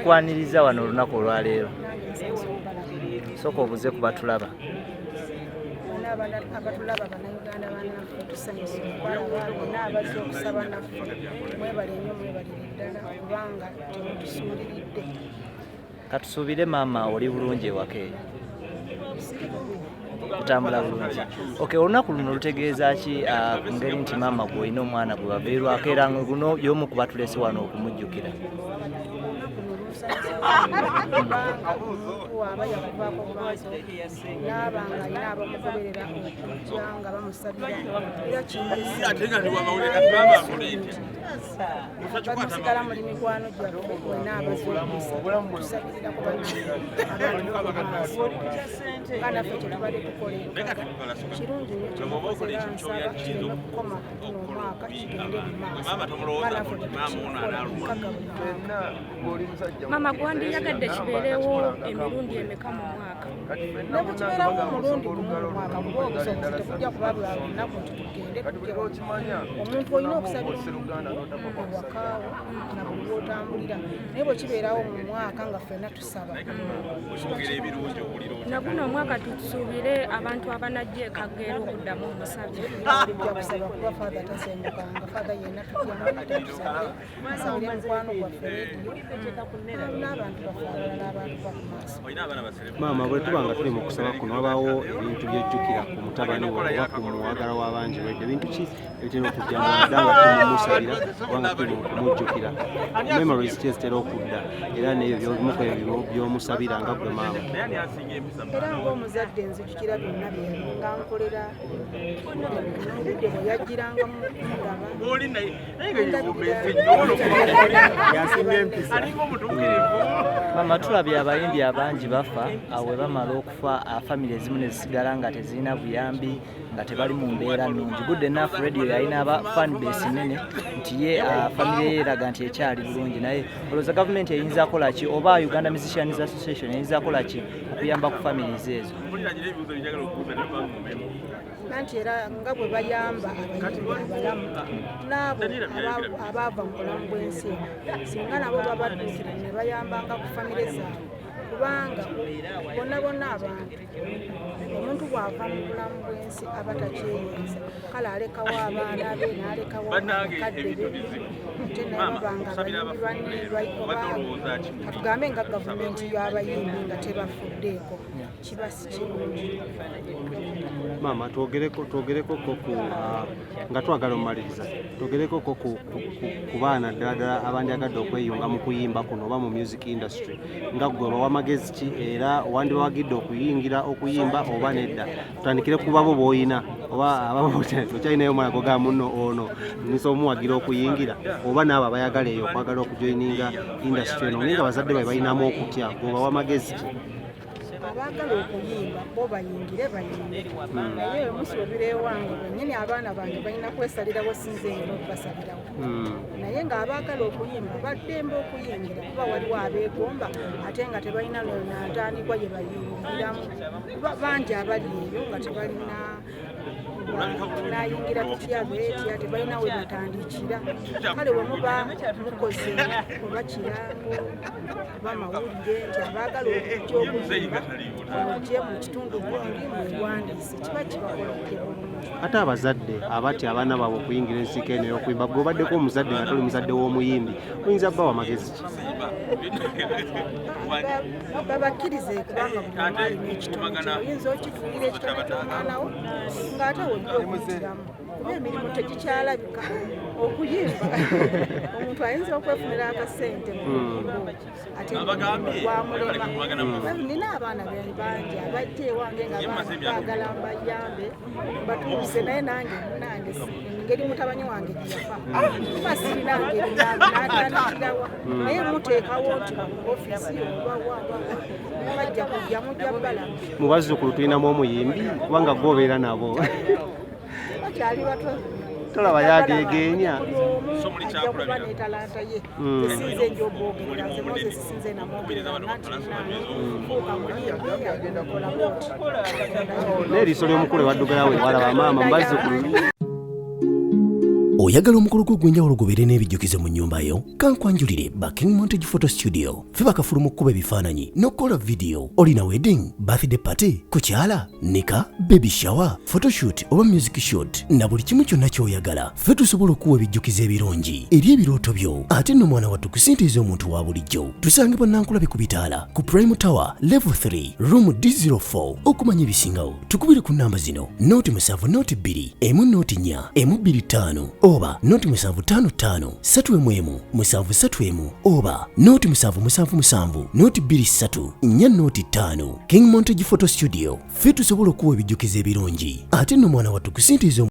Kwaniriza wano olunaku olwaleero sooka obuze ku batulaba. Abatulaba bannayuganda bannaffe tusanyusa okwalaba n'abazze okusaba naffe mwebale nnyo mwebalire ddala kubanga temutusuuliridde. Katusuubire maama oli bulungi ewaka eyo kutambula bulungi. Okay, olunaku luno lutegeeza ki ku ngeri nti maama gwe olina omwana gwe babeerwako era guno y'omu ku batulese wano okumujjukira? Waba yakuvaako maaso n'abanga alina abamugoberera okujja nga bamusabira era bamusigala muli mikwano gyaffe wena abaze okumusabirira ku nga naffe kyetubadde tukola kirungi nnyo kyemukozera nsaba kireme kukoma kuno omwaka kigende mu maaso nga naffe tetukikola mukaga buli Mama gwandi yagadde kibeerewo emirundi emeka mu mwaka? Ne bukibeerawo omulundi gumu mu mwaka kuba obusobozi tekujja kubabula lunaku nti tugende omuntu olina okusabira ewakaawo na buli lwotambulira naye bwe kibeerawo mu mwaka nga ffenna tusaba. Na guno omwaka tusuubire abantu abanajja ekaggeera okuddamu omusabye. Tujja kusaba kuba faada tasembukanga faada yenna tujja tusabire asabire mukwano gwaffe rediyo n'abantu bafaanana n'abantu ba ku maaso. Maama, bwe tuba nga tuli mu kusaba kuno wabaawo ebintu by'ejjukira ku mutabani we oba ku muwagala w'abangi wedde ebintu ki ebitera okujja nga nga tumumusabira oba nga tuli mu kumujjukira? Memories ki ezitera okudda era n'ebyo bimu ku ebyo by'omusabira nga gwe maama? Era ng'omuzadde nzijukira byonna nga nkolera obudde bwe yajjirangamu kumulaba Mama, tulabye abayimbi abangi bafa awe bamala okufa family ezimu ne zisigala nga tezirina buyambi nga tebali mu mbeera nnungi. Good Enough Radio yalina aba fan base nene nti ye family ye eraga nti ekyali bulungi, naye olowooza gavumenti eyinza kola ki oba Uganda Musicians Association eyinza kola ki okuyamba ku families ezo? Nanti era nga bwe bayamba abalamu n'abo abaava mu bulamu bw'ensi singa nabo babaddukira ne bayambanga ku famire zaabwe kubanga bonna bonna abantu omuntu bw'ava mu bulamu bw'ensi aba takyeyinza kale alekawo abaana be n'alekawo bakadde be ate naye babanga abayimbi banne katugambe nga gavumenti y'abayimbi nga tebafuddeeko kiba si kirungi. Maama, twogereko nga twagala omumaliriza twogereko ku baana ddala abandyagadde okweyunga mu kuyimba kuno oba mu music industry nga gwe bawa magezi ki era wandibawagidde okuyimba oba nedda? Tutandikire ku babo b'olina oba ababo tokyalinayo omwana goga muno ono nisa omuwagira okuyingira oba n'abo abayagala eyo okwagala okujoininga industry eno nga bazadde babe balinamu okutya gwe bawa magezi ki? Abaagala okuyimba bo bayingire naye omusi webireewange bennyini abaana bange balina kwesalirawo sinze eno okubasabirawo naye ng'abaagala okuyimba baddembe okuyingira kuba waliwo abeegomba ate nga tebalina ntandikwa gye bayingiramu kuba bangi abali eyo nga tebalina nayingira tutyabeetya tebalina we batandikira kale we muba mukoze oba kirango oba mawulire nti abaagala okujja okuyimba omugye mu kitundu gundi mwewandiise kiba kibakoledde bulungi. Ate abazadde abatya abaana baabwe okuyingira ensiika eno ey'okuyimba gwe obaddeko omuzadde nga toli muzadde w'omuyimbi oyinza bbawa magezi ki? babakkirize kubanga buli omu alina ekitono kye oyinza okituulira ekitono ky'omwana wo ng'ate wojja okuyitiramu kuba emirimu tegikyalabika okuyimba omuntu ayinza okwefunira akasente mu luyimbo ate gwamulema. Nina abaana bangi abajja ewange nga baagala mbayambe batuuse naye nange engeri mutabani wange gyeyafa kuba sirina ngeri natandikirawa naye muteekawo nti mu ofiisi oba bajja kujja mujja balaba. Mu bazzukulu tulinamu omuyimbi kubanga gwobeera nabo bakyali bato tolaba yageegenya ajja kuba netalanta ye esinze njoboogerera nze moze sisinze namwogerera fuuka muyimbi agenda kola boti n'eriiso ly'omukulu ewaddugalawo ewalaba maama mu bazzukulu. Oyagala omukolo gw'ogwenjawulo gubeere n'ebijjukizo mu nnyumba yo? Kankwanjulire ba King Montage Photo Studio. Ffe bakafulu mu kkuba ebifaananyi n'okukola vidiyo. Olina wedding, birthday party, kukyala, nika, baby shower, photoshoot oba music shoot na buli kimu kyonna ky'oyagala. Ffe tusobola okuwa ebijjukizo ebirungi eri ebirooto byo. Ate nno mwana wattu kusintiiza omuntu wa bulijjo. Tusange Bannankulabi ku Bitaala ku Prime Tower Level 3 Room D04. Okumanya ebisingawo tukubire ku nnamba zino: 07 2 1 4 1 oba 0755 3 731 oba 0777 23 405. King Montage Photo Studio. Ffe tusobola okuwa ebijjukizo ebirungi ate nno mwana wattu kusintiiza